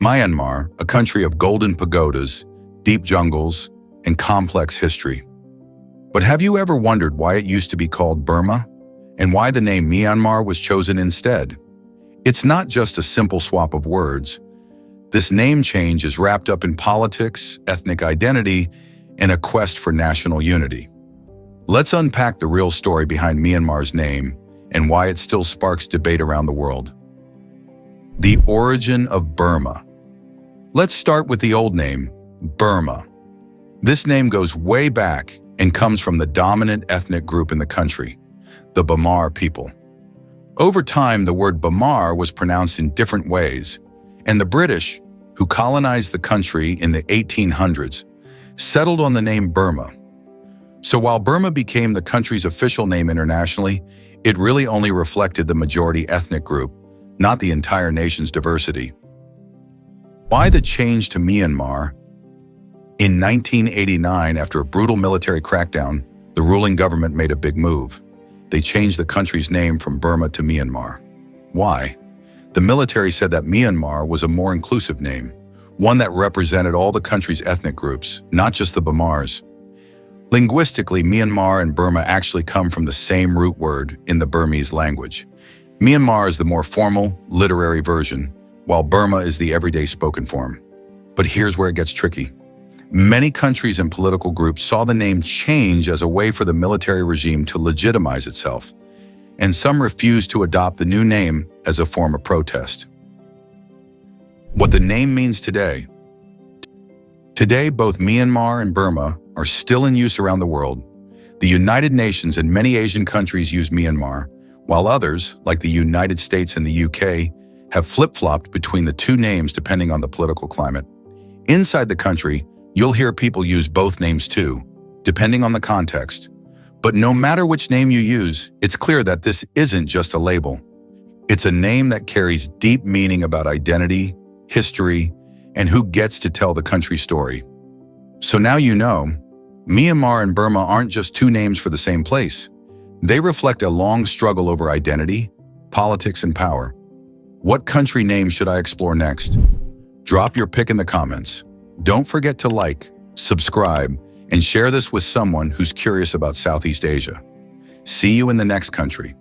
Myanmar, a country of golden pagodas, deep jungles, and complex history. But have you ever wondered why it used to be called Burma, and why the name Myanmar was chosen instead? It's not just a simple swap of words. This name change is wrapped up in politics, ethnic identity, and a quest for national unity. Let's unpack the real story behind Myanmar's name and why it still sparks debate around the world. The origin of Burma. Let's start with the old name, Burma. This name goes way back and comes from the dominant ethnic group in the country, the Bamar people. Over time, the word Bamar was pronounced in different ways, and the British, who colonized the country in the 1800s, settled on the name Burma. So while Burma became the country's official name internationally, it really only reflected the majority ethnic group, not the entire nation's diversity. Why the change to Myanmar? In 1989, after a brutal military crackdown, the ruling government made a big move. They changed the country's name from Burma to Myanmar. Why? The military said that Myanmar was a more inclusive name, one that represented all the country's ethnic groups, not just the Bamars. Linguistically, Myanmar and Burma actually come from the same root word in the Burmese language. Myanmar is the more formal, literary version, while Burma is the everyday spoken form. But here's where it gets tricky. Many countries and political groups saw the name change as a way for the military regime to legitimize itself, and some refused to adopt the new name as a form of protest. What the name means today. Today, both Myanmar and Burma are still in use around the world. The United Nations and many Asian countries use Myanmar, while others, like the United States and the UK, have flip-flopped between the two names depending on the political climate. Inside the country, you'll hear people use both names too, depending on the context. But no matter which name you use, it's clear that this isn't just a label. It's a name that carries deep meaning about identity, history, and who gets to tell the country's story. So now you know, Myanmar and Burma aren't just two names for the same place. They reflect a long struggle over identity, politics, and power. What country name should I explore next? Drop your pick in the comments. Don't forget to like, subscribe, and share this with someone who's curious about Southeast Asia. See you in the next country.